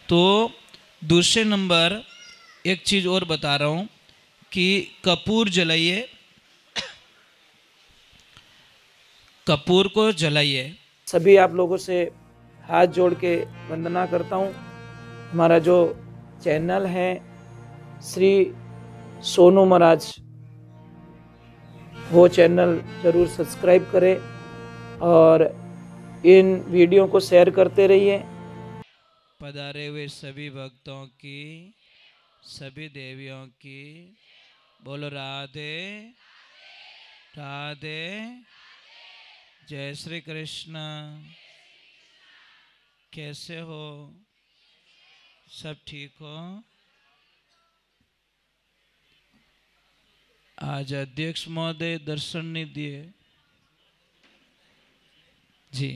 तो दूसरे नंबर एक चीज़ और बता रहा हूँ कि कपूर जलाइए, कपूर को जलाइए। सभी आप लोगों से हाथ जोड़ के वंदना करता हूँ। हमारा जो चैनल है श्री सोनू महाराज, वो चैनल जरूर सब्सक्राइब करें और इन वीडियो को शेयर करते रहिए। पधारे हुए सभी भक्तों की, सभी देवियों की बोलो राधे राधे, जय श्री कृष्ण। कैसे हो? सब ठीक हो? आज अध्यक्ष महोदय दर्शन नहीं दिए जी।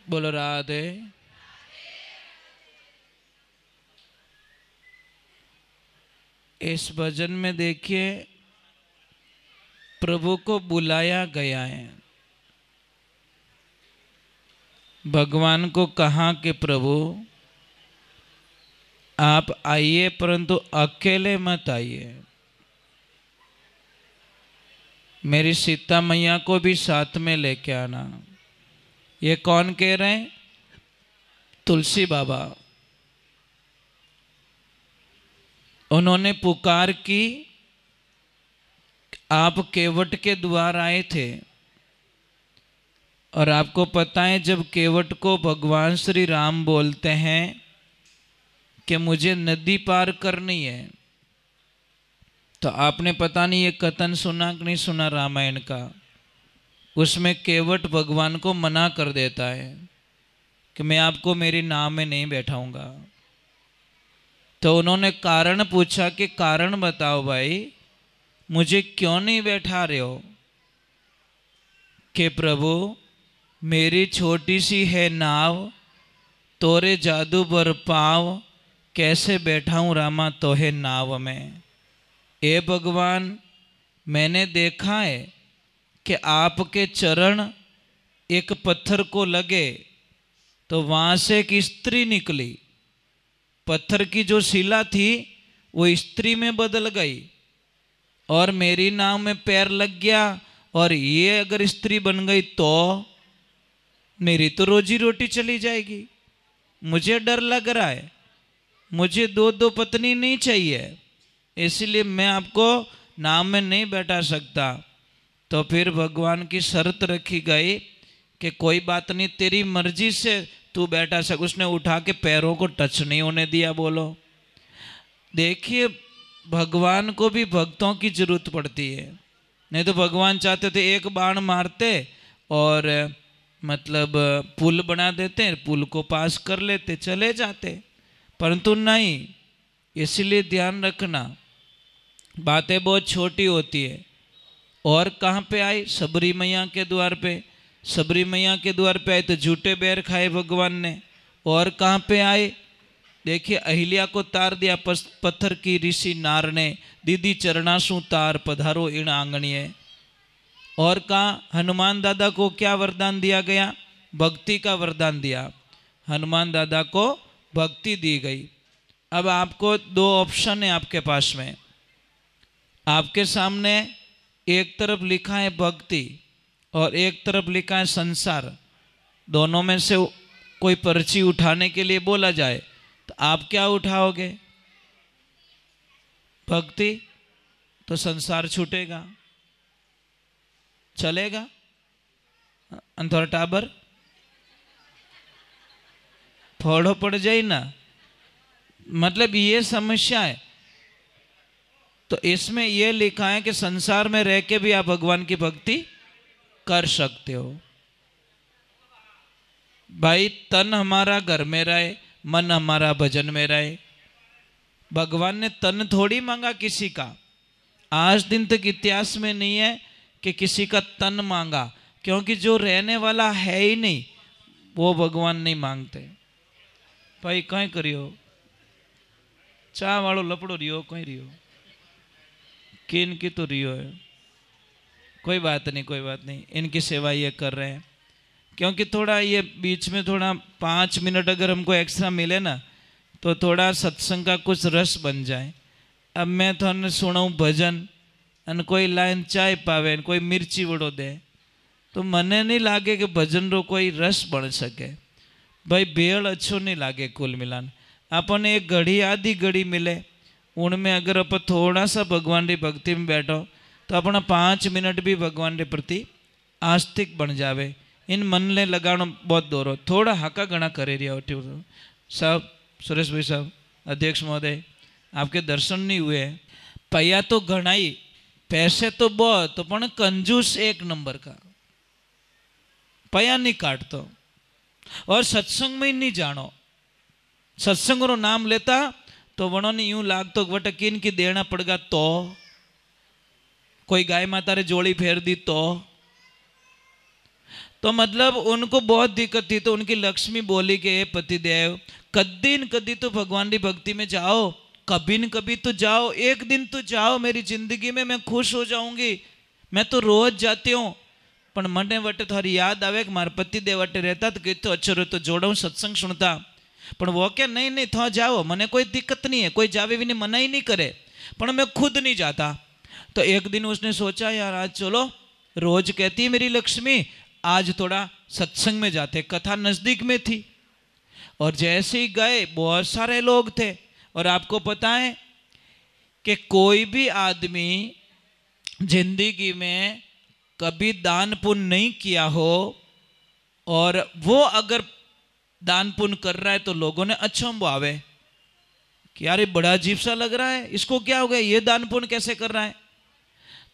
बोलो राधे। इस भजन में देखिए प्रभु को बुलाया गया है। भगवान को कहा कि प्रभु आप आइए, परंतु अकेले मत आइए, मेरी सीता मैया को भी साथ में लेके आना। ये कौन कह रहे हैं? तुलसी बाबा। उन्होंने पुकार की, आप केवट के द्वार आए थे और आपको पता है जब केवट को भगवान श्री राम बोलते हैं कि मुझे नदी पार करनी है, तो आपने पता नहीं ये कथन सुना कि नहीं सुना रामायण का। उसमें केवट भगवान को मना कर देता है कि मैं आपको मेरी नाव में नहीं बैठाऊंगा। तो उन्होंने कारण पूछा कि कारण बताओ भाई, मुझे क्यों नहीं बैठा रहे हो? कि प्रभु मेरी छोटी सी है नाव, तोरे जादू बर पाव, कैसे बैठाऊं रामा तोहे नाव में। ए भगवान, मैंने देखा है कि आपके चरण एक पत्थर को लगे तो वहाँ से एक स्त्री निकली। पत्थर की जो शिला थी वो स्त्री में बदल गई और मेरी नाव में पैर लग गया, और ये अगर स्त्री बन गई तो मेरी तो रोजी रोटी चली जाएगी। मुझे डर लग रहा है, मुझे दो दो पत्नी नहीं चाहिए, इसलिए मैं आपको नाव में नहीं बैठा सकता। तो फिर भगवान की शर्त रखी गई कि कोई बात नहीं, तेरी मर्जी से तू बैठा सक। उसने उठा के पैरों को टच नहीं होने दिया। बोलो, देखिए भगवान को भी भक्तों की जरूरत पड़ती है। नहीं तो भगवान चाहते थे एक बाण मारते और मतलब पुल बना देते, पुल को पास कर लेते, चले जाते, परंतु नहीं। इसलिए ध्यान रखना, बातें बहुत छोटी होती है। और कहाँ पे आई? सबरी मैया के द्वार पे। सबरी मैया के द्वार पे आए तो झूठे बैर खाए भगवान ने। और कहाँ पे आए? देखिए अहिल्या को तार दिया पत्थर की ऋषि नार ने, दीदी चरणासु तार पधारो इन आंगणिये। और कहाँ हनुमान दादा को क्या वरदान दिया गया? भक्ति का वरदान दिया। हनुमान दादा को भक्ति दी गई। अब आपको दो ऑप्शन है आपके पास में। आपके सामने एक तरफ लिखा है भक्ति और एक तरफ लिखा है संसार। दोनों में से कोई पर्ची उठाने के लिए बोला जाए तो आप क्या उठाओगे? भक्ति। तो संसार छूटेगा, चलेगा? अंधर टाबर फोड़ो पड़ जाए ना, मतलब ये समस्या है। तो इसमें यह लिखा है कि संसार में रह के भी आप भगवान की भक्ति कर सकते हो। भाई तन हमारा घर में रहे, मन हमारा भजन में रहे। भगवान ने तन थोड़ी मांगा किसी का। आज दिन तक इतिहास में नहीं है कि किसी का तन मांगा, क्योंकि जो रहने वाला है ही नहीं वो भगवान नहीं मांगते। भाई कहीं करियो, चा वालों लपड़ो रियो कहीं रियो, कि इनकी तो रियो है। कोई बात नहीं, कोई बात नहीं, इनकी सेवा ये कर रहे हैं। क्योंकि थोड़ा ये बीच में थोड़ा 5 मिनट अगर हमको एक्स्ट्रा मिले ना तो थोड़ा सत्संग का कुछ रस बन जाए। अब मैं थोड़ा सुनाऊँ भजन અને કોઈ લાઈન ચાય પાવે કોઈ મિર્ચી વડો દે તો મને નહીં લાગે કે ભજનનો કોઈ રસ બની શકે ભાઈ। भेड़ अच्छो नहीं लागे कुल मिलान। अपन एक घड़ी आधी घड़ी मिले उनमें अगर अपन थोड़ा सा भगवान की भक्ति में बैठो तो अपना 5 मिनट भी भगवान के प्रति आस्तिक बन जावे। इन मन ने लगानो बहुत दोरो थोड़ा हाका गणा करे रिया साहब। सुरेश भाई साहब, अध्यक्ष महोदय, आपके दर्शन नहीं हुए। पैया तो घणाई, पैसे तो बहुत, तो पण कंजूस एक नंबर का, पया नहीं काटतो और सत्संग में नहीं जानो। सत्संग रो नाम लेता तो वणो ने यूं लागतो वट किन की देना पड़गा तो कोई गाय माता रे जोड़ी फेर दी तो मतलब उनको बहुत दिक्कत थी। तो उनकी लक्ष्मी बोली कि पतिदेव कदी न कदी तो भगवान की भक्ति में जाओ, कभी न कभी तो जाओ, एक दिन तो जाओ मेरी जिंदगी में, मैं खुश हो जाऊंगी। मैं तो रोज जाती हूँ पण मने वटे थारी याद आवे कि मारे पति देव वटे रहता तो कहते अच्छो रो तो जोड़ो सत्संग सुनता। पण वो क्या नहीं नहीं था जाओ, मने कोई दिक्कत नहीं है, कोई जावे भी नहीं, मना ही नहीं करे, पण मैं खुद नहीं जाता। तो एक दिन उसने सोचा यार आज चलो, रोज कहती है मेरी लक्ष्मी आज थोड़ा सत्संग में जाते। कथा नजदीक में थी और जैसे ही गए बहुत सारे लोग थे। और आपको पता है कि कोई भी आदमी जिंदगी में कभी दान पुण्य नहीं किया हो और वो अगर दान पुण्य कर रहा है तो लोगों ने अचंभो आवे कि यार ये बड़ा अजीब सा लग रहा है, इसको क्या हो गया, ये दान पुण्य कैसे कर रहा है।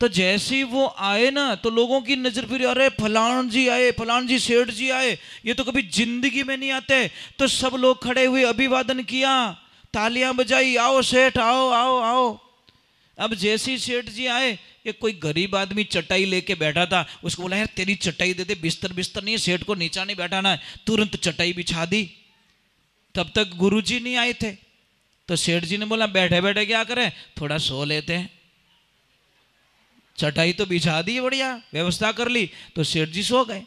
तो जैसे ही वो आए ना तो लोगों की नजर फिर, अरे फलान जी आए, फलान जी सेठ जी आए, ये तो कभी जिंदगी में नहीं आते। तो सब लोग खड़े हुए अभिवादन किया, तालियां बजाई, आओ सेठ आओ आओ आओ। अब जैसे ही सेठ जी आए, एक कोई गरीब आदमी चटाई लेके बैठा था, उसको बोला यार तेरी चटाई दे दे, बिस्तर बिस्तर नहीं है, सेठ को नीचा नहीं बैठाना है। तुरंत चटाई बिछा दी। तब तक गुरुजी नहीं आए थे तो सेठ जी ने बोला बैठे बैठे क्या करें, थोड़ा सो लेते हैं। चटाई तो बिछा दी, बढ़िया व्यवस्था कर ली, तो सेठ जी सो गए।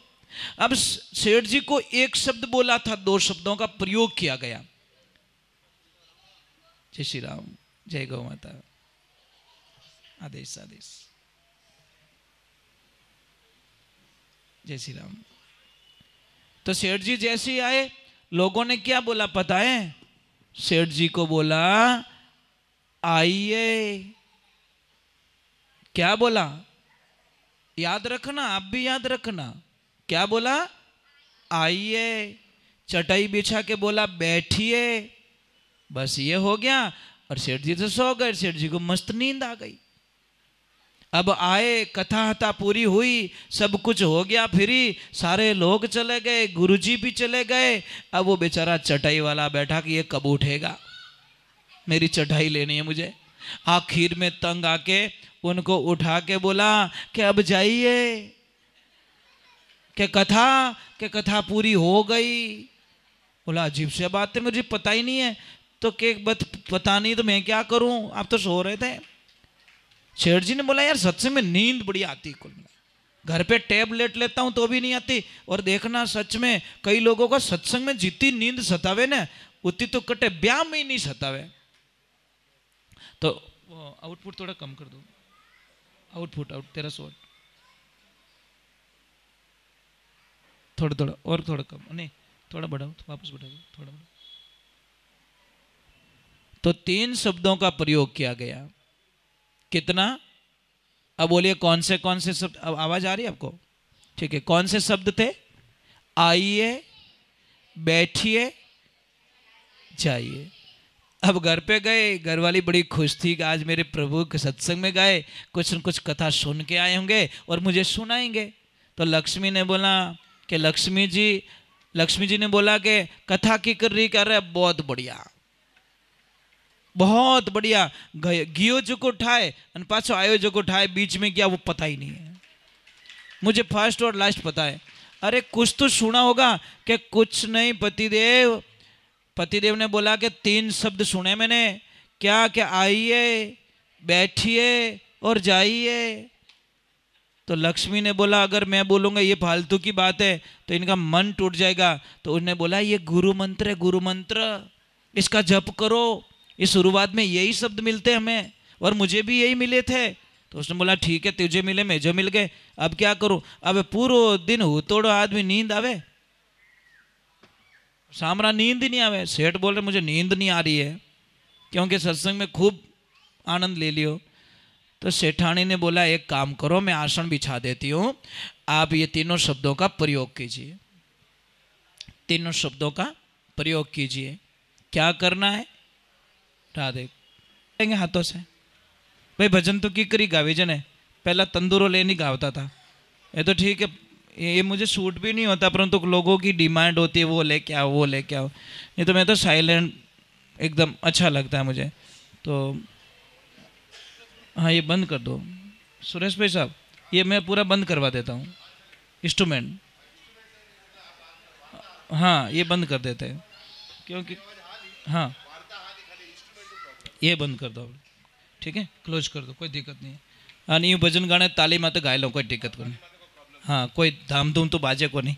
अब सेठ जी को एक शब्द बोला था, 2 शब्दों का प्रयोग किया गया, जय श्री राम, जय गौ माता, आदेश आदेश, जय श्री राम। तो सेठ जी जैसे ही आए, लोगों ने क्या बोला पता है, सेठ जी को बोला आइए। क्या बोला याद रखना, आप भी याद रखना, क्या बोला आइए। चटाई बिछा के बोला बैठिए, बस ये हो गया। और सेठ जी तो सो गए, सेठ जी को मस्त नींद आ गई। अब आए, कथा हता पूरी हुई, सब कुछ हो गया, फिरी सारे लोग चले गए, गुरुजी भी चले गए। अब वो बेचारा चटाई वाला बैठा कि ये कब उठेगा, मेरी चटाई लेनी है मुझे। आखिर में तंग आके उनको उठा के बोला कि अब जाइए, कि कथा पूरी हो गई। बोला अजीब सी बात है, मुझे पता ही नहीं है। तो के पता नहीं तो मैं क्या करूं, आप तो सो रहे थे। शेठ जी ने बोला यार सत्संग में नींद बड़ी आती, कुल घर पे टैबलेट लेता हूं तो भी नहीं आती। और देखना सच में कई लोगों का सत्संग में जितनी नींद सतावे ना उतनी तो कटे ब्याह में ही नहीं सतावे। तो आउटपुट थोड़ा कम कर दो, आउटपुट तेरा शॉट थोड़ा थोड़ा और थोड़ा कम, नहीं थोड़ा बढ़ाओ, वापस बढ़ा दो, थोड़ा बढ़ाओ। तो 3 शब्दों का प्रयोग किया गया। कितना, अब बोलिए कौन से शब्द, अब आवाज आ रही है आपको, ठीक है। कौन से शब्द थे, आइए, बैठिए, जाइए। अब घर पे गए, घर वाली बड़ी खुश थी कि आज मेरे प्रभु के सत्संग में गए, कुछ न कुछ कथा सुन के आए होंगे और मुझे सुनाएंगे। तो लक्ष्मी ने बोला कि लक्ष्मी जी ने बोला कि कथा की कर रही, कर रहे, बहुत बढ़िया बहुत बढ़िया। गियो जो को ठाए और पाछो आयो जो को ठाए, बीच में क्या वो पता ही नहीं है, मुझे फर्स्ट और लास्ट पता है। अरे कुछ तो सुना होगा कि कुछ नहीं, पतिदेव ने बोला कि 3 शब्द सुने मैंने, क्या, आइए, बैठिए, और जाइए। तो लक्ष्मी ने बोला अगर मैं बोलूँगा ये फालतू की बात है तो इनका मन टूट जाएगा। तो उन्होंने बोला ये गुरु मंत्र है, गुरु मंत्र, इसका जप करो। ये शुरुआत में यही शब्द मिलते हमें और मुझे भी यही मिले थे। तो उसने बोला ठीक है, तुझे मिले मुझे मिल गए, अब क्या करूं। अब पूरा दिन तोड़ो आदमी नींद आवे, सामरा नींद ही नहीं आवे। सेठ बोल रहे मुझे नींद नहीं आ रही है क्योंकि सत्संग में खूब आनंद ले लियो। तो सेठानी ने बोला एक काम करो, मैं आसन बिछा देती हूँ, आप ये तीनों शब्दों का प्रयोग कीजिए, तीनों शब्दों का प्रयोग कीजिए। क्या करना है? राधे करेंगे हाथों से। भाई भजन तो की करी गावी जने, पहला तंदूरो लेनी गावता था। ये तो ठीक है, ये मुझे सूट भी नहीं होता, परंतु लोगों की डिमांड होती है वो लेके आओ वो लेके आओ। नहीं तो मैं तो साइलेंट एकदम अच्छा लगता है मुझे। तो हाँ ये बंद कर दो सुरेश भाई साहब, ये मैं पूरा बंद करवा देता हूँ इंस्ट्रूमेंट। हाँ ये बंद कर देते हैं क्योंकि हाँ ये बंद कर दो, ठीक है क्लोज कर दो, कोई दिक्कत नहीं है। हाँ नहीं भजन गाने ताली में तो गाए लो, कोई दिक्कत को नहीं। हाँ कोई धाम धूम तो बाजे को नहीं,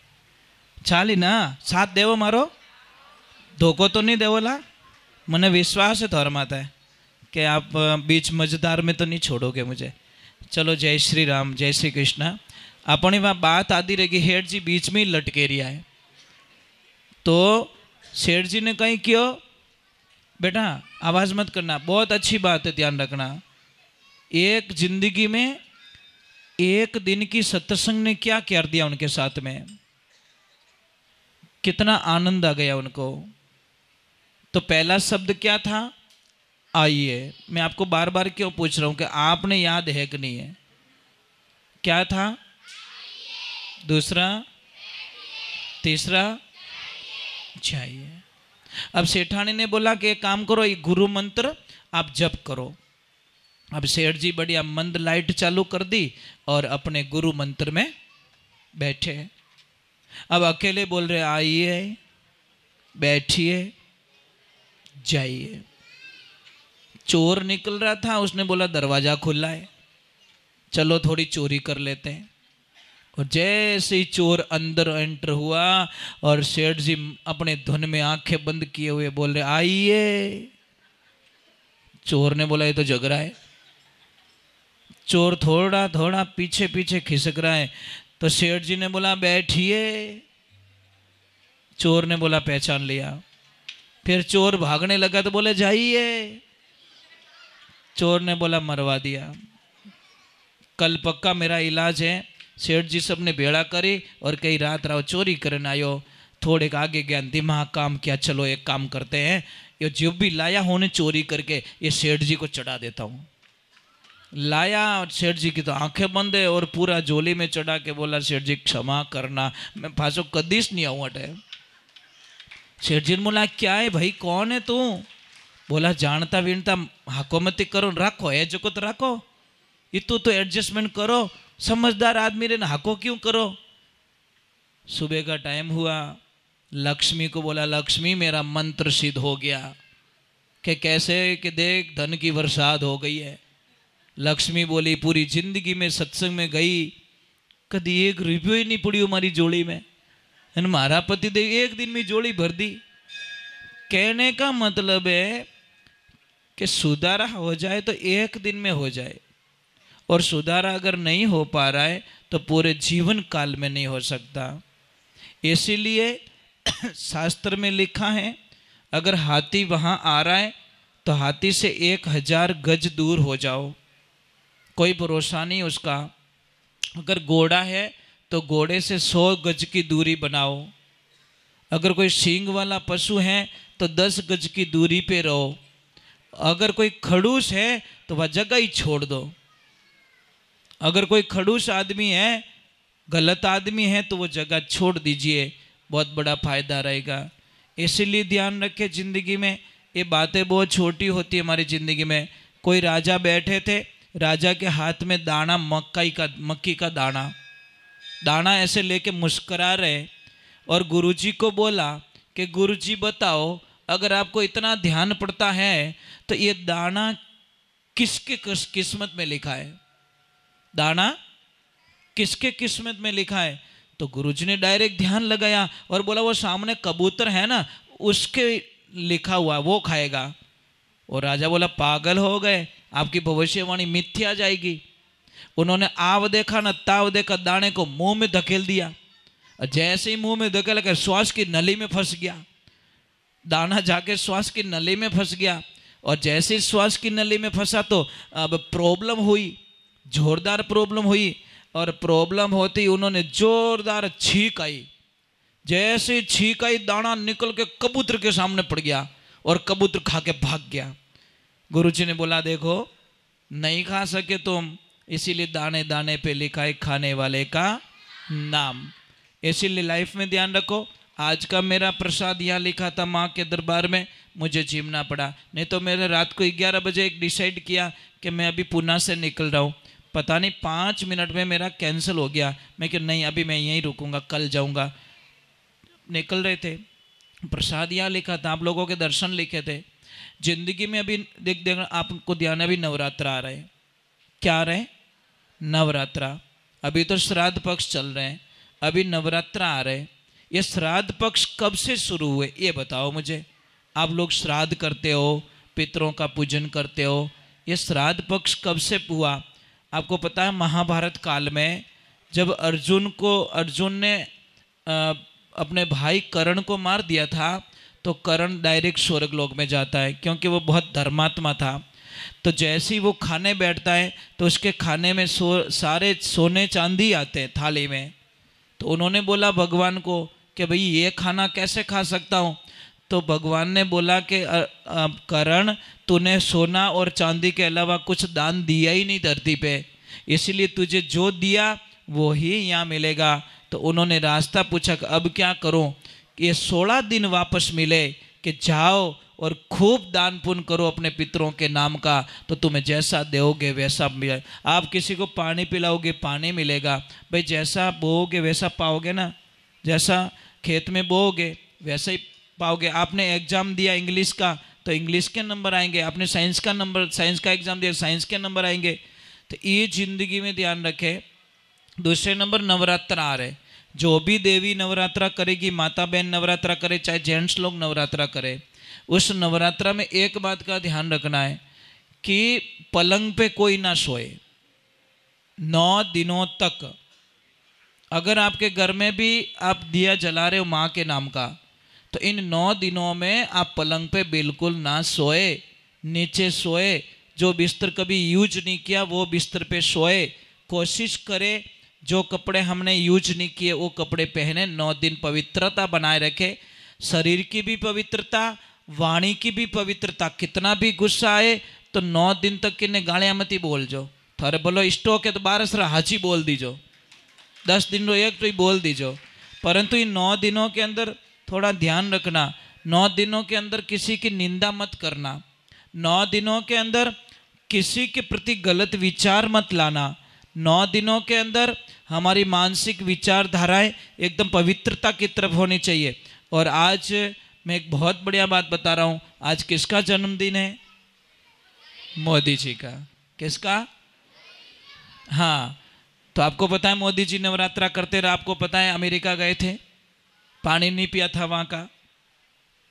चाली ना साथ देवो मारो, धोखो तो नहीं देवोला। मने विश्वास है थोड़ा माता है कि आप बीच मजेदार में तो नहीं छोड़ोगे मुझे। चलो जय श्री राम, जय श्री कृष्ण। अपनी वहाँ बात आती रहेगी, हेठ जी बीच में ही लटके रिया है। तो सेठ जी ने कहीं क्यों बेटा आवाज़ मत करना, बहुत अच्छी बात है, ध्यान रखना। एक जिंदगी में एक दिन की सत्संग ने क्या कर दिया उनके साथ में, कितना आनंद आ गया उनको। तो पहला शब्द क्या था? आइए। मैं आपको बार बार क्यों पूछ रहा हूं कि आपने याद है कि नहीं है? क्या था? दूसरा, तीसरा, चाहिए। अब सेठानी ने बोला कि एक काम करो, ये गुरु मंत्र आप जप करो। अब सेठ जी बढ़िया मंद लाइट चालू कर दी और अपने गुरु मंत्र में बैठे। अब अकेले बोल रहे आइए, बैठिए, जाइए। चोर निकल रहा था, उसने बोला दरवाजा खुला है, चलो थोड़ी चोरी कर लेते हैं। और जैसे ही चोर अंदर एंटर हुआ और सेठ जी अपने धुन में आंखें बंद किए हुए बोल रहे आइए। चोर ने बोला ये तो जग रहा है। चोर थोड़ा थोड़ा पीछे पीछे खिसक रहा है। तो सेठ जी ने बोला बैठिए। चोर ने बोला पहचान लिया। फिर चोर भागने लगा तो बोले जाइए। चोर ने बोला मरवा दिया, कल पक्का मेरा इलाज है। सेठ जी सब ने बेड़ा करी और कई रात राव चोरी करने आयो। थोड़े आगे गया, दिमाग काम किया, चलो एक काम करते हैं, ये जो भी लाया होने चोरी करके ये सेठ जी को चढ़ा देता हूँ। लाया और सेठ जी की तो आंखें बंद है और पूरा झोली में चढ़ा के बोला सेठ जी क्षमा करना, मैं पासो कदीस नहीं आऊँ अटे। सेठ जी ने बोला क्या है भाई, कौन है तू? बोला जानता विनता हाको मत करो, राखो है जो को तो राखो, इतु तो एडजस्टमेंट करो, समझदार आदमी रे हाको क्यों करो। सुबह का टाइम हुआ, लक्ष्मी को बोला लक्ष्मी मेरा मंत्र सिद्ध हो गया। कि कैसे? कि देख धन की बरसात हो गई है। लक्ष्मी बोली पूरी जिंदगी में सत्संग में गई, कभी एक रुपयो ही नहीं पड़ी हमारी जोड़ी में, मारा पति देव एक दिन में जोड़ी भर दी। कहने का मतलब है कि सुधारा हो जाए तो एक दिन में हो जाए, और सुधारा अगर नहीं हो पा रहा है तो पूरे जीवन काल में नहीं हो सकता। इसीलिए शास्त्र में लिखा है अगर हाथी वहाँ आ रहा है तो हाथी से 1000 गज दूर हो जाओ, कोई भरोसा नहीं उसका। अगर घोड़ा है तो घोड़े से 100 गज की दूरी बनाओ। अगर कोई सींग वाला पशु है तो 10 गज की दूरी पे रहो। अगर कोई खड़ूस है तो वह जगह ही छोड़ दो। अगर कोई खड़ूस आदमी है, गलत आदमी है, तो वो जगह छोड़ दीजिए, बहुत बड़ा फायदा रहेगा। इसीलिए ध्यान रखें जिंदगी में ये बातें बहुत छोटी होती है हमारी जिंदगी में। कोई राजा बैठे थे, राजा के हाथ में दाना मक्की का दाना ऐसे लेके मुस्करा रहे, और गुरुजी को बोला कि गुरुजी बताओ अगर आपको इतना ध्यान पड़ता है तो ये दाना किसके किस्मत में लिखा है? दाना किसके किस्मत में लिखा है? तो गुरुजी ने डायरेक्ट ध्यान लगाया और बोला वो सामने कबूतर है ना, उसके लिखा हुआ वो खाएगा। और राजा बोला पागल हो गए, आपकी भविष्यवाणी मिथ्या जाएगी। उन्होंने आव देखा ना ताव देखा, दाने को मुंह में धकेल दिया। जैसे ही मुंह में धकेल कर श्वास की नली में फंस गया, दाना जाके श्वास की नली में फंस गया। और जैसे ही श्वास की नली में फंसा तो अब प्रॉब्लम हुई, जोरदार प्रॉब्लम हुई। और प्रॉब्लम होती उन्होंने जोरदार छींक आई। जैसे छींक आई, दाना निकल के कबूतर के सामने पड़ गया और कबूतर खा के भाग गया। गुरुजी ने बोला देखो नहीं खा सके तुम, इसीलिए दाने दाने पे लिखा है खाने वाले का नाम। इसीलिए लाइफ में ध्यान रखो। आज का मेरा प्रसाद यहाँ लिखा था माँ के दरबार में, मुझे जीमना पड़ा, नहीं तो मैंने रात को 11 बजे एक डिसाइड किया कि मैं अभी पुणे से निकल रहा हूँ। पता नहीं 5 मिनट में मेरा कैंसिल हो गया। मैं कि नहीं अभी मैं यहीं रुकूंगा, कल जाऊंगा। निकल रहे थे, प्रसाद यहाँ लिखा था, आप लोगों के दर्शन लिखे थे। जिंदगी में अभी देख आपको ध्यान है, अभी नवरात्रा आ रहे हैं। क्या आ रहे हैं? नवरात्रा। अभी तो श्राद्ध पक्ष चल रहे हैं, अभी नवरात्रा आ रहे हैं। ये श्राद्ध पक्ष कब से शुरू हुए ये बताओ मुझे। आप लोग श्राद्ध करते हो, पितरों का पूजन करते हो, ये श्राद्ध पक्ष कब से हुआ? आपको पता है महाभारत काल में जब अर्जुन ने अपने भाई कर्ण को मार दिया था, तो कर्ण डायरेक्ट स्वर्ग लोक में जाता है, क्योंकि वो बहुत धर्मात्मा था। तो जैसे ही वो खाने बैठता है तो उसके खाने में सारे सोने चांदी आते हैं थाली में। तो उन्होंने बोला भगवान को कि भाई ये खाना कैसे खा सकता हूँ? तो भगवान ने बोला कि कर्ण तूने सोना और चांदी के अलावा कुछ दान दिया ही नहीं धरती पे, इसीलिए तुझे जो दिया वो ही यहाँ मिलेगा। तो उन्होंने रास्ता पूछा कि अब क्या करूँ? ये 16 दिन वापस मिले कि जाओ और खूब दान पुण्य करो अपने पितरों के नाम का, तो तुम्हें जैसा दोगे वैसा मिले। आप किसी को पानी पिलाओगे पानी मिलेगा, भाई जैसा बोओगे वैसा पाओगे ना, जैसा खेत में बोओगे वैसा ही पाओगे। आपने एग्जाम दिया इंग्लिश का तो इंग्लिश के नंबर आएंगे, आपने साइंस का एग्जाम दिया साइंस के नंबर आएंगे। तो ये जिंदगी में ध्यान रखें। दूसरे नंबर नवरात्रा आ रहे, जो भी देवी नवरात्रा करेगी, माता बहन नवरात्रा करे, चाहे जेंट्स लोग नवरात्रा करे, उस नवरात्रा में एक बात का ध्यान रखना है कि पलंग पे कोई ना सोए 9 दिनों तक। अगर आपके घर में भी आप दिया जला रहे हो माँ के नाम का, तो इन 9 दिनों में आप पलंग पे बिल्कुल ना सोए, नीचे सोए। जो बिस्तर कभी यूज नहीं किया वो बिस्तर पे सोए। कोशिश करें जो कपड़े हमने यूज नहीं किए वो कपड़े पहने। 9 दिन पवित्रता बनाए रखे, शरीर की भी पवित्रता, वाणी की भी पवित्रता। कितना भी गुस्सा आए तो 9 दिन तक किन्ने गालियां मती बोल जो, थारे बोलो इष्टो के तो 12 हाची बोल दीजो, 10 दिन रो एक तो ही बोल दीजो। परंतु इन 9 दिनों के अंदर थोड़ा ध्यान रखना, 9 दिनों के अंदर किसी की निंदा मत करना, 9 दिनों के अंदर किसी के प्रति गलत विचार मत लाना। 9 दिनों के अंदर हमारी मानसिक विचारधाराएं एकदम पवित्रता की तरफ होनी चाहिए। और आज मैं एक बहुत बढ़िया बात बता रहा हूँ। आज किसका जन्मदिन है? मोदी जी का। किसका? हाँ, तो आपको पता है मोदी जी नवरात्रा करते रहे। आपको पता है अमेरिका गए थे, पानी नहीं पिया था वहाँ का,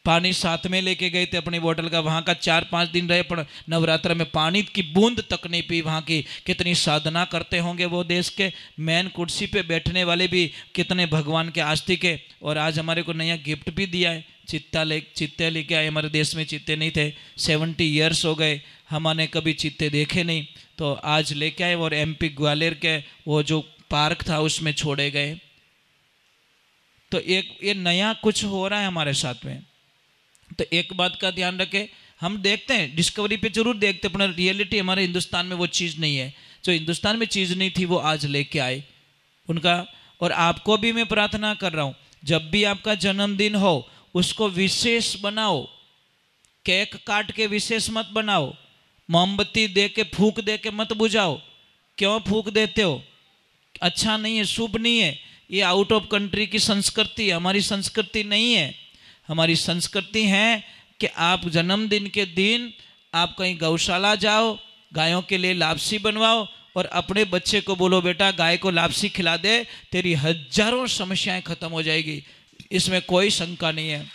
पानी साथ में लेके गए थे अपनी बोतल का, वहाँ का 4-5 दिन रहे, पर नवरात्र में पानी की बूंद तक नहीं पी। वहाँ की कितनी साधना करते होंगे वो, देश के मेन कुर्सी पे बैठने वाले भी कितने भगवान के आस्तिक है। और आज हमारे को नया गिफ्ट भी दिया है, चित्ते लेके आए। हमारे देश में चित्ते नहीं थे, 70 ईयर्स हो गए, हमने कभी चित्ते देखे नहीं, तो आज लेके आए। और MP ग्वालियर के वो जो पार्क था उसमें छोड़े गए। तो एक ये नया कुछ हो रहा है हमारे साथ में। तो एक बात का ध्यान रखें, हम देखते हैं डिस्कवरी पे जरूर देखते हैं, पर रियलिटी हमारे हिंदुस्तान में वो चीज़ नहीं है। जो हिंदुस्तान में चीज़ नहीं थी वो आज लेके आए उनका। और आपको भी मैं प्रार्थना कर रहा हूँ, जब भी आपका जन्मदिन हो उसको विशेष बनाओ, केक काट के विशेष मत बनाओ, मोमबत्ती दे के फूंक दे के मत बुझाओ। क्यों फूंक देते हो? अच्छा नहीं है, शुभ नहीं है। ये आउट ऑफ कंट्री की संस्कृति, हमारी संस्कृति नहीं है। हमारी संस्कृति है कि आप जन्मदिन के दिन आप कहीं गौशाला जाओ गायों के लिए लापसी बनवाओ और अपने बच्चे को बोलो बेटा गाय को लापसी खिला दे, तेरी हजारों समस्याएं खत्म हो जाएगी, इसमें कोई शंका नहीं है।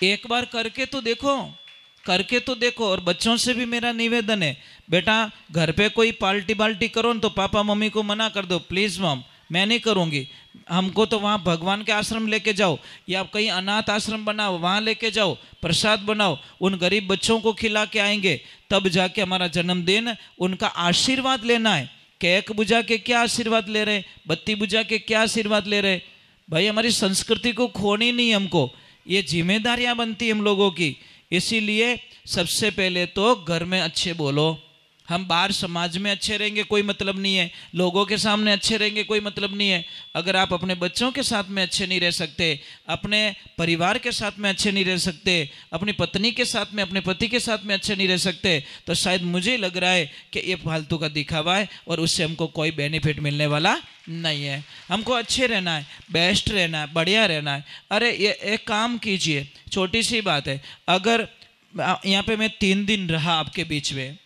एक बार करके तो देखो, करके तो देखो। और बच्चों से भी मेरा निवेदन है, बेटा घर पे कोई पार्टी बाल्टी करो न तो पापा मम्मी को मना कर दो, प्लीज़ मॉम मैं नहीं करूँगी, हमको तो वहाँ भगवान के आश्रम लेके जाओ या कहीं अनाथ आश्रम बनाओ वहाँ लेके जाओ, प्रसाद बनाओ, उन गरीब बच्चों को खिला के आएंगे, तब जाके हमारा जन्मदिन, उनका आशीर्वाद लेना है। केक बुझा के क्या आशीर्वाद ले रहे, बत्ती बुझा के क्या आशीर्वाद ले रहे? भाई हमारी संस्कृति को खोनी नहीं, हमको ये जिम्मेदारियां बनती हम लोगों की। इसीलिए सबसे पहले तो घर में अच्छे बोलो। हम बाहर समाज में अच्छे रहेंगे कोई मतलब नहीं है, लोगों के सामने अच्छे रहेंगे कोई मतलब नहीं है। अगर आप अपने बच्चों के साथ में अच्छे नहीं रह सकते, अपने परिवार के साथ में अच्छे नहीं रह सकते, अपनी पत्नी के साथ में, अपने पति के साथ में अच्छे नहीं रह सकते, तो शायद मुझे लग रहा है कि ये फालतू का दिखावा है और उससे हमको कोई बेनिफिट मिलने वाला नहीं है। हमको अच्छे रहना है, बेस्ट रहना है, बढ़िया रहना है। अरे ये एक काम कीजिए, छोटी सी बात है, अगर यहाँ पे मैं 3 दिन रहा आपके बीच में,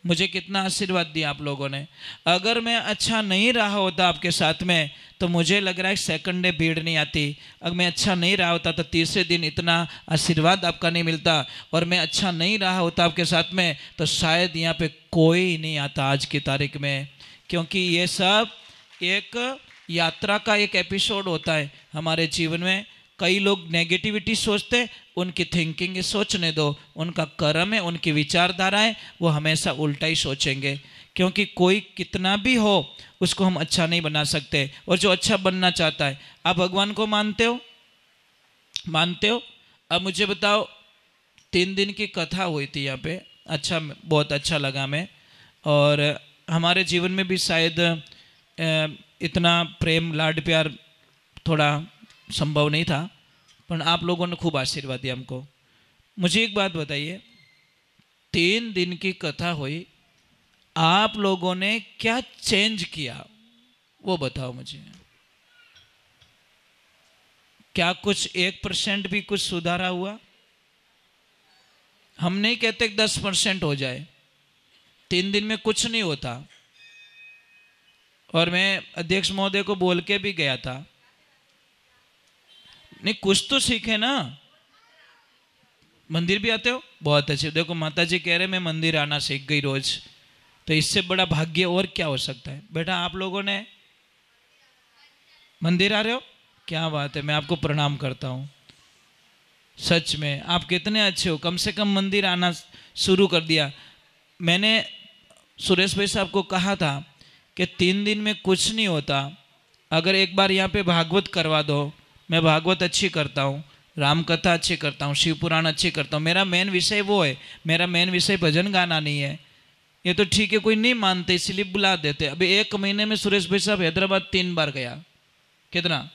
मुझे कितना आशीर्वाद दिया आप लोगों ने। अगर मैं अच्छा नहीं रहा होता आपके साथ में तो मुझे लग रहा है सेकंड डे भीड़ नहीं आती। अगर मैं अच्छा नहीं रहा होता तो तीसरे दिन इतना आशीर्वाद आपका नहीं मिलता, और मैं अच्छा नहीं रहा होता आपके साथ में तो शायद यहाँ पे कोई नहीं आता आज की तारीख में। क्योंकि ये सब एक यात्रा का एक एपिसोड होता है हमारे जीवन में। कई लोग नेगेटिविटी सोचते, उनकी थिंकिंग है सोचने दो, उनका कर्म है, उनकी विचारधारा है, वो हमेशा उल्टा ही सोचेंगे। क्योंकि कोई कितना भी हो उसको हम अच्छा नहीं बना सकते, और जो अच्छा बनना चाहता है, आप भगवान को मानते हो? मानते हो? अब मुझे बताओ, 3 दिन की कथा हुई थी यहाँ पे, अच्छा, बहुत अच्छा लगा मैं। और हमारे जीवन में भी शायद इतना प्रेम लाड प्यार थोड़ा संभव नहीं था, पर आप लोगों ने खूब आशीर्वाद दिया हमको। मुझे एक बात बताइए, 3 दिन की कथा हुई, आप लोगों ने क्या चेंज किया वो बताओ मुझे। क्या कुछ 1% भी कुछ सुधारा हुआ? हम नहीं कहते 10% हो जाए, 3 दिन में कुछ नहीं होता। और मैं अध्यक्ष महोदय को बोल के भी गया था, नहीं कुछ तो सीखे ना। मंदिर भी आते हो, बहुत अच्छे। देखो माता जी कह रहे मैं मंदिर आना सीख गई रोज, तो इससे बड़ा भाग्य और क्या हो सकता है। बेटा आप लोगों ने मंदिर आ रहे हो, क्या बात है, मैं आपको प्रणाम करता हूँ। सच में आप कितने अच्छे हो, कम से कम मंदिर आना शुरू कर दिया। मैंने सुरेश भाई साहब को कहा था कि 3 दिन में कुछ नहीं होता, अगर एक बार यहाँ पे भागवत करवा दो। मैं भागवत अच्छी करता हूँ, राम कथा अच्छी करता हूँ, शिव पुराण अच्छी करता हूँ। मेरा मेन विषय वो है, मेरा मेन विषय भजन गाना नहीं है। ये तो ठीक है, कोई नहीं मानते इसलिए बुला देते। अभी 1 महीने में सुरेश भाई साहब हैदराबाद 3 बार गया। कितना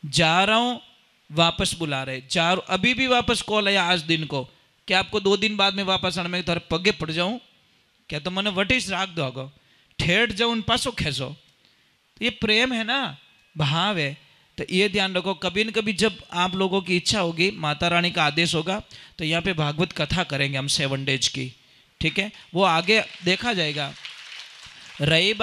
जा रहा हूँ, वापस बुला रहे, जा अभी भी वापस कॉल आया आज दिन को, क्या आपको 2 दिन बाद में वापस आना, मैं थारे पगे पड़ जाऊँ क्या? तो मैंने वटिश राख दो, आगो ठेठ जाऊँ पासो खेसो। ये प्रेम है ना, भाव है। तो ये ध्यान रखो, कभी न कभी जब आप लोगों की इच्छा होगी, माता रानी का आदेश होगा, तो यहाँ पे भागवत कथा करेंगे हम 7 डेज की, ठीक है? वो आगे देखा जाएगा। रही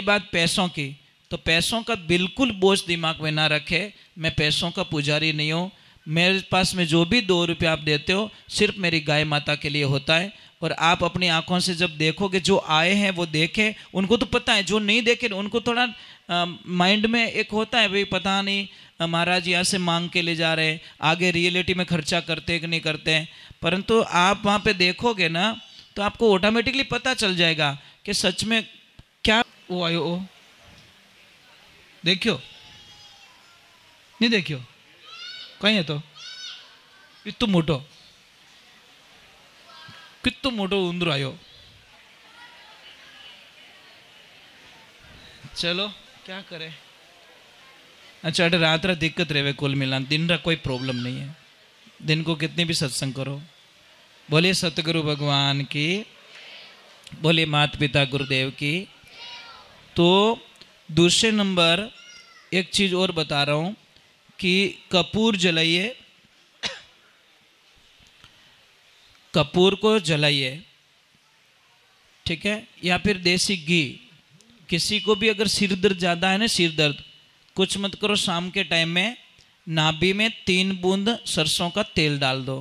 बात पैसों की, तो पैसों का बिल्कुल बोझ दिमाग में ना रखे। मैं पैसों का पुजारी नहीं हूँ। मेरे पास में जो भी 2 रुपये आप देते हो सिर्फ मेरी गाय माता के लिए होता है। और आप अपनी आंखों से जब देखोगे, जो आए हैं वो देखें, उनको तो पता है, जो नहीं देखे उनको थोड़ा माइंड में एक होता है, भाई पता नहीं महाराज यहाँ से मांग के ले जा रहे हैं, आगे रियलिटी में खर्चा करते हैं कि नहीं करते हैं। परंतु आप वहाँ पे देखोगे ना तो आपको ऑटोमेटिकली पता चल जाएगा कि सच में क्या वो आयो। देखियो नहीं देखियो कहीं है तो कितु मोटो उंदर आयो। चलो क्या करें। अच्छा रात दिक्कत रहे कुल मिला, दिन रा कोई प्रॉब्लम नहीं है, दिन को कितनी भी सत्संग करो। बोलिए सतगुरु भगवान की, बोलिए माता पिता गुरुदेव की। तो दूसरे नंबर एक चीज़ और बता रहा हूँ कि कपूर जलाइए, कपूर को जलाइए। ठीक है, या फिर देसी घी। किसी को भी अगर सिर दर्द ज़्यादा है ना, सिर दर्द, कुछ मत करो, शाम के टाइम में नाभि में 3 बूंद सरसों का तेल डाल दो।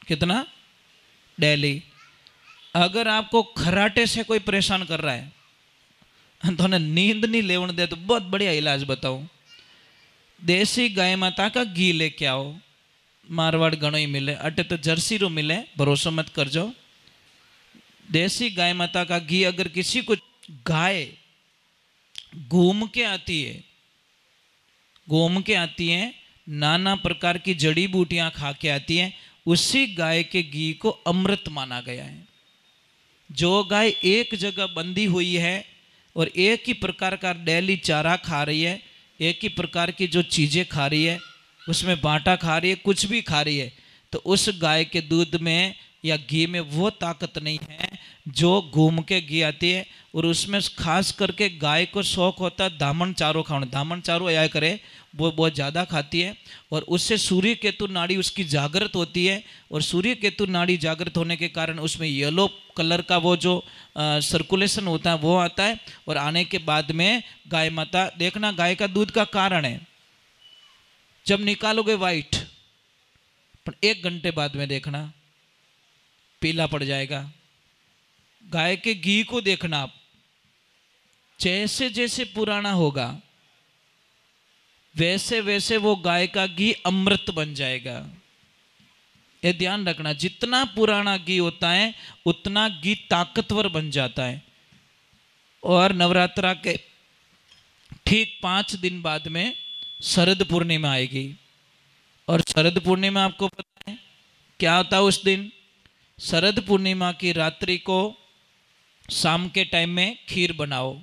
कितना? डेली। अगर आपको खराटे से कोई परेशान कर रहा है तो नींद नहीं लेवन दे, तो बहुत बढ़िया इलाज बताऊं। देसी गाय माता का घी लेके आओ, मारवाड़ घणो ही मिले, अटे तो जर्सी रो मिले, भरोसा मत कर जाओ। देसी गाय माता का घी, अगर किसी को गाय घूम के आती है, घूम के आती है, नाना प्रकार की जड़ी बूटियां खा के आती हैं, उसी गाय के घी को अमृत माना गया है। जो गाय एक जगह बंधी हुई है और एक ही प्रकार का डेली चारा खा रही है, एक ही प्रकार की जो चीज़ें खा रही है, उसमें बाटा खा रही है, कुछ भी खा रही है, तो उस गाय के दूध में या घी में वो ताकत नहीं है जो घूम के घी आती है। और उसमें खास करके गाय को शौक होता है दामन चारो खाने, दामन चारो आया करे, वो बहुत ज़्यादा खाती है, और उससे सूर्य केतु नाड़ी उसकी जागृत होती है, और सूर्य केतु नाड़ी जागृत होने के कारण उसमें येलो कलर का वो जो सर्कुलेशन होता है वो आता है। और आने के बाद में गाय माता, देखना गाय का दूध का कारण है, जब निकालोगे वाइट, पर 1 घंटे बाद में देखना पीला पड़ जाएगा। गाय के घी को देखना आप, जैसे जैसे पुराना होगा वैसे वैसे वो गाय का घी अमृत बन जाएगा। ये ध्यान रखना, जितना पुराना घी होता है उतना घी ताकतवर बन जाता है। और नवरात्रा के ठीक 5 दिन बाद में शरद पूर्णिमा आएगी, और शरद पूर्णिमा आपको पता है क्या होता है उस दिन? शरद पूर्णिमा की रात्रि को शाम के टाइम में खीर बनाओ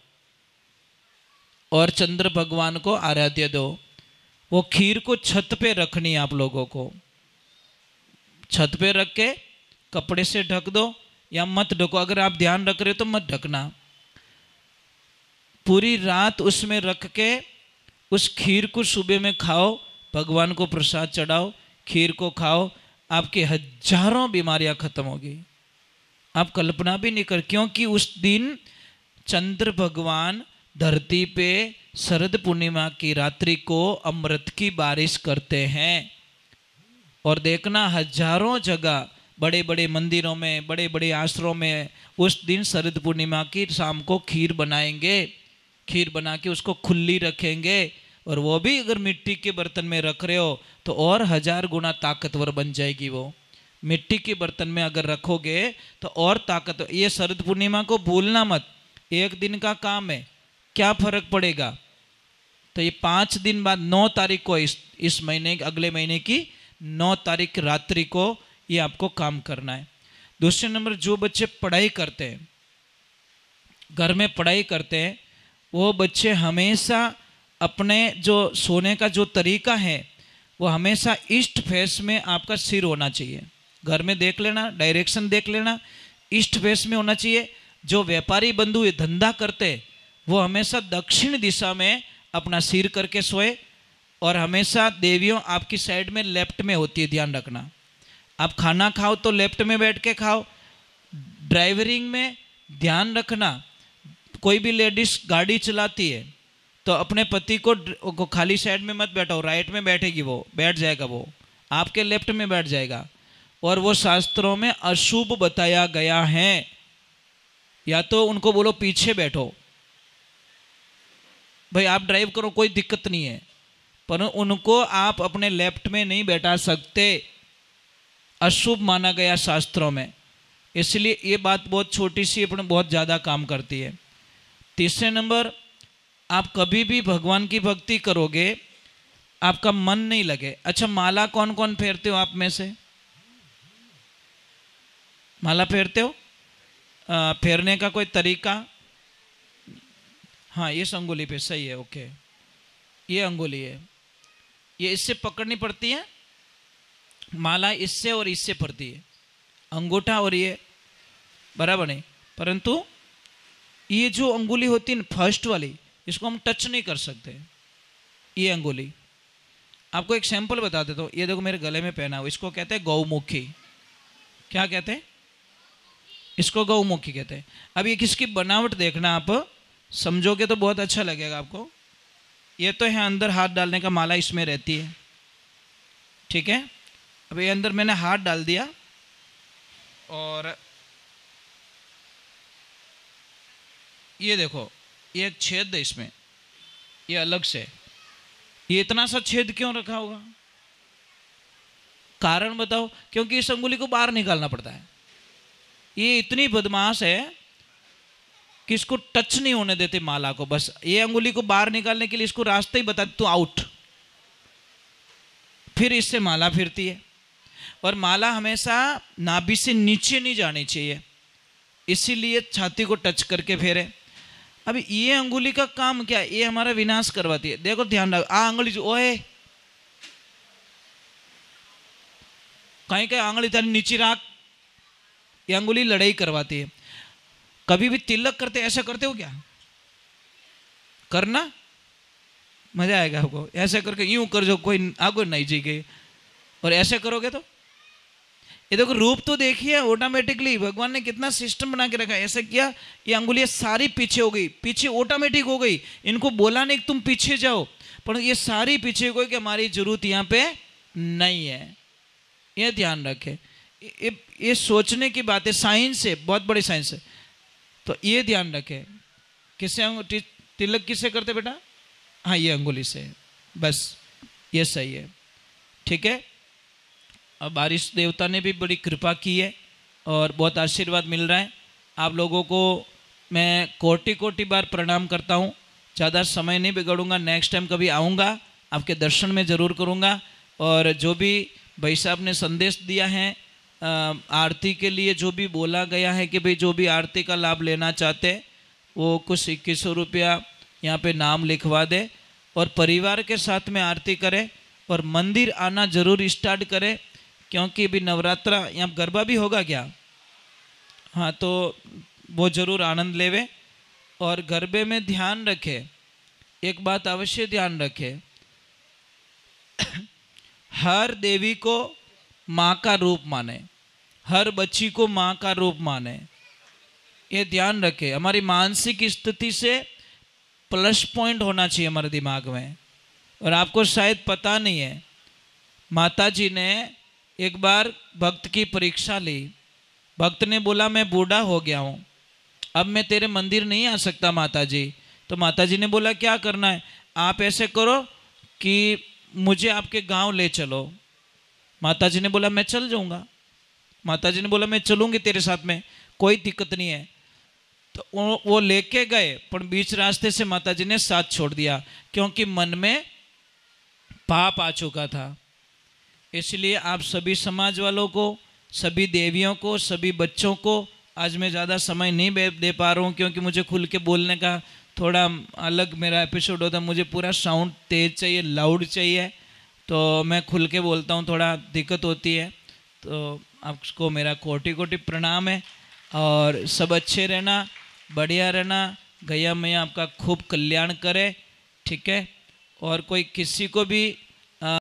और चंद्र भगवान को आराध्य दो। वो खीर को छत पे रखनी है आप लोगों को, छत पे रख के कपड़े से ढक दो या मत ढको, अगर आप ध्यान रख रहे हो तो मत ढकना। पूरी रात उसमें रख के उस खीर को सुबह में खाओ, भगवान को प्रसाद चढ़ाओ, खीर को खाओ, आपकी हजारों बीमारियां खत्म होगी। आप कल्पना भी नहीं कर, क्योंकि उस दिन चंद्र भगवान धरती पे शरद पूर्णिमा की रात्रि को अमृत की बारिश करते हैं। और देखना हजारों जगह बड़े बड़े मंदिरों में, बड़े बड़े आश्रमों में उस दिन शरद पूर्णिमा की शाम को खीर बनाएंगे, खीर बना के उसको खुली रखेंगे, और वो भी अगर मिट्टी के बर्तन में रख रहे हो तो और 1000 गुना ताकतवर बन जाएगी। वो मिट्टी के बर्तन में अगर रखोगे तो और ताकत। ये शरद पूर्णिमा को भूलना मत, 1 दिन का काम है, क्या फर्क पड़ेगा। तो ये 5 दिन बाद 9 तारीख को, इस महीने, अगले महीने की 9 तारीख रात्रि को ये आपको काम करना है। दूसरे नंबर, जो बच्चे पढ़ाई करते हैं, घर में पढ़ाई करते हैं, वो बच्चे हमेशा अपने जो सोने का जो तरीका है वो हमेशा ईस्ट फेस में आपका सिर होना चाहिए। घर में देख लेना, डायरेक्शन देख लेना, ईस्ट फेस में होना चाहिए। जो व्यापारी बंधु धंधा करते वो हमेशा दक्षिण दिशा में अपना सिर करके सोए, और हमेशा देवियों आपकी साइड में लेफ्ट में होती है, ध्यान रखना। आप खाना खाओ तो लेफ्ट में बैठ के खाओ। ड्राइवरिंग में ध्यान रखना, कोई भी लेडीज गाड़ी चलाती है तो अपने पति को खाली साइड में मत बैठाओ, राइट में बैठेगी, वो बैठ जाएगा, वो आपके लेफ्ट में बैठ जाएगा। और वो शास्त्रों में अशुभ बताया गया है, या तो उनको बोलो पीछे बैठो, भाई आप ड्राइव करो कोई दिक्कत नहीं है, पर उनको आप अपने लेफ्ट में नहीं बैठा सकते, अशुभ माना गया शास्त्रों में। इसलिए ये बात बहुत छोटी सी अपने बहुत ज़्यादा काम करती है। तीसरे नंबर, आप कभी भी भगवान की भक्ति करोगे आपका मन नहीं लगे। अच्छा, माला कौन कौन फेरते हो आप में से? माला फेरते हो? फेरने का कोई तरीका? हाँ, इस अंगुली पे, सही है, ओके, ये अंगुली है, ये इससे पकड़नी पड़ती है माला, इससे और इससे पड़ती है, अंगूठा और ये बराबर नहीं, परंतु ये जो अंगुली होती है ना फर्स्ट वाली, इसको हम टच नहीं कर सकते। ये अंगुली, आपको एक सैंपल बता देता हूँ, ये देखो मेरे गले में पहना हुआ, इसको कहते हैं गौमुखी। क्या कहते हैं इसको गौमुखी कहते हैं। अब ये किसकी बनावट देखना, आप समझोगे तो बहुत अच्छा लगेगा आपको। ये तो है अंदर हाथ डालने का, माला इसमें रहती है, ठीक है। अब ये अंदर मैंने हाथ डाल दिया और ये देखो ये एक छेद है इसमें, ये अलग से, ये इतना सा छेद क्यों रखा होगा? कारण बताओ। क्योंकि इस अंगुली को बाहर निकालना पड़ता है। ये इतनी बदमाश है कि इसको टच नहीं होने देते माला को। बस ये अंगुली को बाहर निकालने के लिए इसको रास्ता ही बता, तू आउट। फिर इससे माला फिरती है और माला हमेशा नाभि से नीचे नहीं जानी चाहिए, इसीलिए छाती को टच करके फेरे। अब ये अंगुली का काम क्या? ये हमारा विनाश करवाती है। देखो ध्यान रखो, आ अंगुली ओए कहीं कहीं आंगली तारी नीचे राख, ये अंगुली लड़ाई करवाती है। कभी भी तिलक करते ऐसा करते हो क्या? करना मजा आएगा आपको। ऐसे करके यूं कर जो कोई आगो नहीं जी गई, और ऐसे करोगे तो ये देखो रूप तो देखिए, ऑटोमेटिकली भगवान ने कितना सिस्टम बना के रखा है। ऐसे किया, ये अंगुलियां सारी पीछे हो गई, पीछे ऑटोमेटिक हो गई। इनको बोला नहीं कि तुम पीछे जाओ, पर ये सारी पीछे हो गई कि हमारी जरूरत यहाँ पे नहीं है। ये ध्यान रखे, ये सोचने की बात है, साइंस है, बहुत बड़ी साइंस है। तो ये ध्यान रखे, किससे तिलक किससे करते बेटा? हाँ ये अंगुली से, बस ये सही है, ठीक है। अब बारिश देवता ने भी बड़ी कृपा की है और बहुत आशीर्वाद मिल रहा है आप लोगों को। मैं कोटि कोटि बार प्रणाम करता हूँ। ज़्यादा समय नहीं बिगड़ूंगा, नेक्स्ट टाइम कभी आऊँगा आपके दर्शन में ज़रूर करूँगा। और जो भी भाई साहब ने संदेश दिया है आरती के लिए, जो भी बोला गया है कि भाई जो भी आरती का लाभ लेना चाहते वो कुछ 2100 रुपया यहाँ पे नाम लिखवा दे और परिवार के साथ में आरती करें और मंदिर आना जरूर स्टार्ट करें, क्योंकि अभी नवरात्रा यहाँ गरबा भी होगा क्या? हाँ तो वो जरूर आनंद लेवे। और गरबे में ध्यान रखे, एक बात अवश्य ध्यान रखे, हर देवी को माँ का रूप माने, हर बच्ची को माँ का रूप माने, ये ध्यान रखे। हमारी मानसिक स्थिति से प्लस पॉइंट होना चाहिए हमारे दिमाग में। और आपको शायद पता नहीं है, माता जी ने एक बार भक्त की परीक्षा ली। भक्त ने बोला मैं बूढ़ा हो गया हूँ, अब मैं तेरे मंदिर नहीं आ सकता माता जी। तो माता जी ने बोला क्या करना है? आप ऐसे करो कि मुझे आपके गांव ले चलो। माता जी ने बोला मैं चल जाऊंगा। माता जी ने बोला मैं चलूंगी तेरे साथ में, कोई दिक्कत नहीं है। तो वो लेके गए, पर बीच रास्ते से माता जी ने साथ छोड़ दिया, क्योंकि मन में पाप आ चुका था। इसलिए आप सभी समाज वालों को, सभी देवियों को, सभी बच्चों को, आज मैं ज़्यादा समय नहीं दे पा रहा हूँ क्योंकि मुझे खुल के बोलने का थोड़ा अलग मेरा एपिसोड होता है। मुझे पूरा साउंड तेज चाहिए, लाउड चाहिए, तो मैं खुल के बोलता हूँ, थोड़ा दिक्कत होती है। तो आपको मेरा कोटि कोटि प्रणाम है और सब अच्छे रहना, बढ़िया रहना। गैया मैया आपका खूब कल्याण करे, ठीक है। और कोई किसी को भी